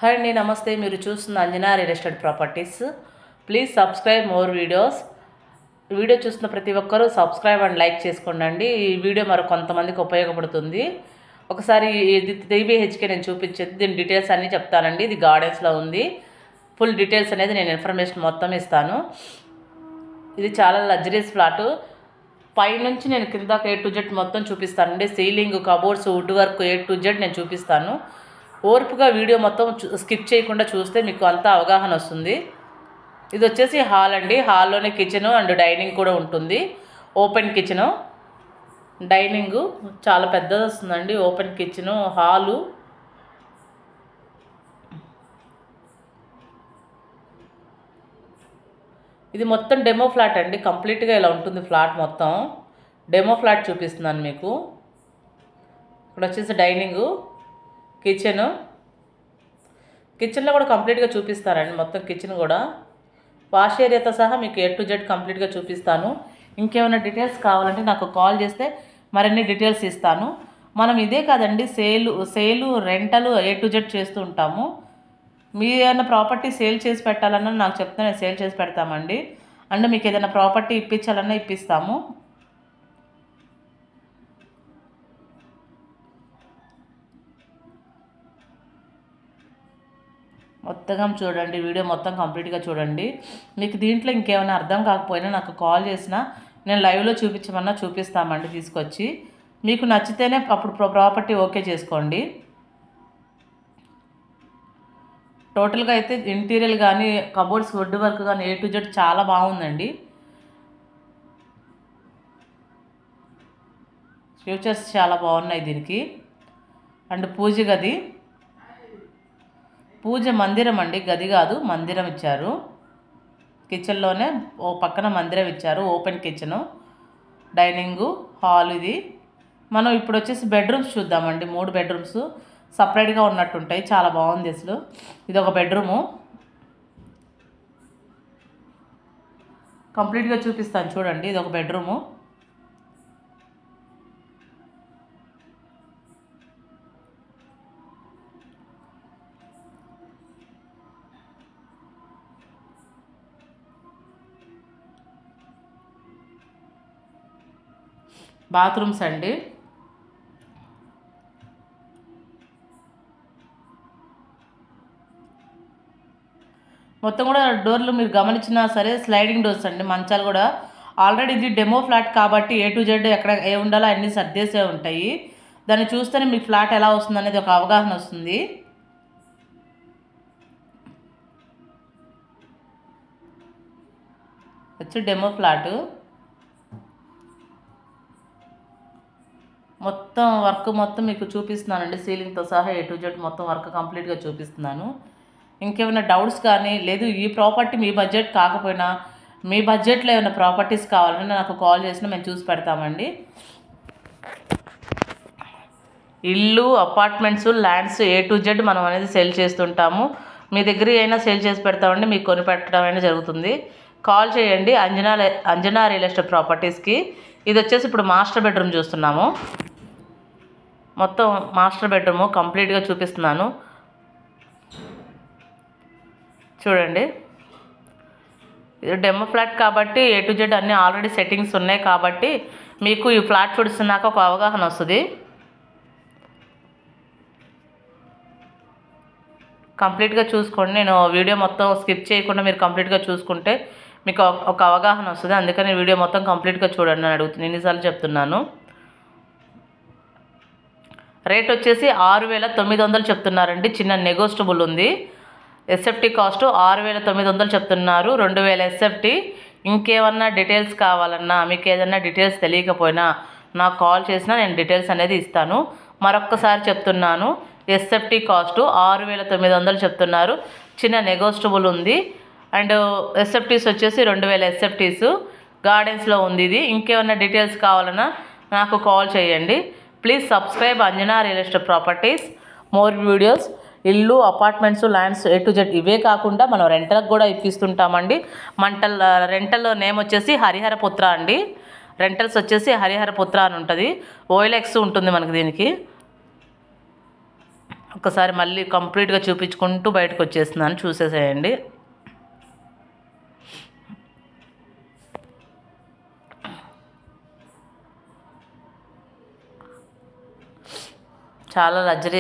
Hi అండి, నమస్తే. మీరు చూస్తున్న Anjana real estate properties. Please subscribe more videos. Video చూస్తున్న ప్రతి ఒక్కరూ సబ్స్క్రైబ్ అండ్ లైక్ చేసుకోండి. ఈ వీడియో మరి కొంతమందికి ఉపయోగపడుతుంది. ఒకసారి ఇది 3BHK నేను చూపించేది, దీని డీటెయిల్స్ అన్నీ చెప్తానండి. ఇది గార్డెన్స్లో ఉంది. ఫుల్ డీటెయిల్స్ అనేది నేను ఇన్ఫర్మేషన్ మొత్తం ఇస్తాను. ఇది చాలా లగ్జరీస్ ఫ్లాటు. పైనుంచి నేను కిందకి A to Z మొత్తం చూపిస్తానండి. Ceiling, cupboards, wood work A to Z నేను చూపిస్తాను. ఓర్పుగా వీడియో మొత్తం స్కిప్ చేయకుండా చూస్తే మీకు అంతా అవగాహన వస్తుంది. ఇది వచ్చేసి హాల్ అండి. హాల్లోనే కిచెను అండ్ డైనింగ్ కూడా ఉంటుంది. ఓపెన్ కిచెను, డైనింగు చాలా పెద్దది వస్తుందండి. Open kitchen, hall. ఇది మొత్తం డెమో ఫ్లాట్ అండి. కంప్లీట్గా ఇలా ఉంటుంది ఫ్లాట్ మొత్తం. డెమో ఫ్లాట్ చూపిస్తున్నాను మీకు. ఇక్కడ వచ్చేసి డైనింగు, కిచెను. కిచెన్లో కూడా కంప్లీట్గా చూపిస్తానండి. మొత్తం కిచెన్ కూడా వాష్ ఏరియాతో సహా మీకు A to Z కంప్లీట్గా చూపిస్తాను. ఇంకేమైనా డీటెయిల్స్ కావాలంటే నాకు కాల్ చేస్తే మరిన్ని డీటెయిల్స్ ఇస్తాను. మనం ఇదే కాదండి, సేలు రెంటలు A to Z చేస్తూ ఉంటాము. మీ ఏదైనా ప్రాపర్టీ సేల్ చేసి పెట్టాలన్నా నాకు చెప్తే నేను సేల్ చేసి పెడతామండి. అండ్ మీకు ఏదైనా ప్రాపర్టీ ఇప్పించాలన్నా ఇప్పిస్తాము. మొత్తం చూడండి, వీడియో మొత్తం కంప్లీట్గా చూడండి. మీకు దీంట్లో ఇంకేమైనా అర్థం కాకపోయినా నాకు కాల్ చేసినా నేను లైవ్లో చూపించమన్నా చూపిస్తామండి తీసుకొచ్చి. మీకు నచ్చితేనే అప్పుడు ప్రాపర్టీ ఓకే చేసుకోండి. టోటల్గా అయితే ఇంటీరియర్ కానీ, కబోర్డ్స్, వుడ్ వర్క్ కానీ A to Z చాలా బాగుందండి. ఫ్యూచర్స్ చాలా బాగున్నాయి దీనికి. అండ్ పూజ గది, పూజ మందిరం అండి, గది కాదు మందిరం ఇచ్చారు. కిచెన్లోనే ఓ పక్కన మందిరం ఇచ్చారు. Open kitchen, dining, hall. ఇది మనం ఇప్పుడు వచ్చేసి బెడ్రూమ్స్ చూద్దామండి. 3 బెడ్రూమ్స్ సపరేట్గా ఉన్నట్టుంటాయి. చాలా బాగుంది అసలు. ఇది ఒక బెడ్రూము. కంప్లీట్గా చూపిస్తాను చూడండి. ఇది ఒక బెడ్రూము. బాత్రూమ్స్ అండి. మొత్తం కూడా డోర్లు మీరు గమనించినా సరే స్లైడింగ్ డోర్స్ అండి. మంచాలు కూడా ఆల్రెడీ ఇది డెమో ఫ్లాట్ కాబట్టి A to Z ఎక్కడ ఏ ఉండాలో అన్నీ సర్దేసే ఉంటాయి. దాన్ని చూస్తేనే మీకు ఫ్లాట్ ఎలా వస్తుంది అనేది ఒక అవగాహన వస్తుంది. వచ్చి డెమో ఫ్లాటు. మొత్తం వర్క్ మొత్తం మీకు చూపిస్తున్నానండి. సీలింగ్తో సహా A to Z మొత్తం వర్క్ కంప్లీట్గా చూపిస్తున్నాను. ఇంకేమైనా డౌట్స్ కానీ, లేదు ఈ ప్రాపర్టీ మీ బడ్జెట్ కాకపోయినా మీ బడ్జెట్లో ఏమైనా ప్రాపర్టీస్ కావాలంటే నాకు కాల్ చేసినా మేము చూసి పెడతామండి. ఇల్లు, apartments, lands A to Z మనం అనేది సేల్ చేస్తుంటాము. మీ దగ్గర అయినా సేల్ చేసి పెడతామండి. మీకు కొని పెట్టడం అయినా జరుగుతుంది. కాల్ చేయండి అంజనా రియల్ ఎస్టేట్ ప్రాపర్టీస్కి. ఇది వచ్చేసి ఇప్పుడు మాస్టర్ బెడ్రూమ్ చూస్తున్నాము. మొత్తం మాస్టర్ బెడ్రూము కంప్లీట్గా చూపిస్తున్నాను చూడండి. ఇది డెమో ఫ్లాట్ కాబట్టి A to Z అన్నీ ఆల్రెడీ సెట్టింగ్స్ ఉన్నాయి కాబట్టి మీకు ఈ ఫ్లాట్ చూస్తున్నాక ఒక అవగాహన వస్తుంది. కంప్లీట్గా చూసుకోండి. నేను వీడియో మొత్తం స్కిప్ చేయకుండా మీరు కంప్లీట్గా చూసుకుంటే మీకు ఒక అవగాహన వస్తుంది. అందుకని వీడియో మొత్తం కంప్లీట్గా చూడండి అని అడుగుతున్నాను. ఎన్నిసార్లు చెప్తున్నాను. రేట్ వచ్చేసి 6,900 చెప్తున్నారండి. చిన్న నెగోషియబుల్ ఉంది. SFT కాస్ట్ 6,900 చెప్తున్నారు. 2,000 SFT. ఇంకేమన్నా డీటెయిల్స్ కావాలన్నా, మీకు ఏదన్నా డీటెయిల్స్ తెలియకపోయినా నాకు కాల్ చేసినా నేను డీటెయిల్స్ అనేది ఇస్తాను. మరొక్కసారి చెప్తున్నాను, SFT కాస్ట్ 6,900 చెప్తున్నారు. చిన్న నెగోషియబుల్ ఉంది. అండ్ SFTs వచ్చేసి 2,000 SFTs. గార్డెన్స్లో ఉంది ఇది. ఇంకేమన్నా డీటెయిల్స్ కావాలన్నా నాకు కాల్ చేయండి. Please subscribe Anjana real estate properties. More videos. ఇల్లు, apartments, lands A to Z ఇవే కాకుండా మనం రెంటల్కి కూడా ఇప్పిస్తుంటామండి. రెంటల్ నేమ్ వచ్చేసి హరిహరపుత్ర అండి. రెంటల్స్ వచ్చేసి హరిహరపుత్ర అని ఉంటుంది. OLX ఉంటుంది మనకి దీనికి. ఒకసారి మళ్ళీ కంప్లీట్గా చూపించుకుంటూ బయటకు వచ్చేస్తున్నాను, చూసేసేయండి. చాలా లగ్జరీ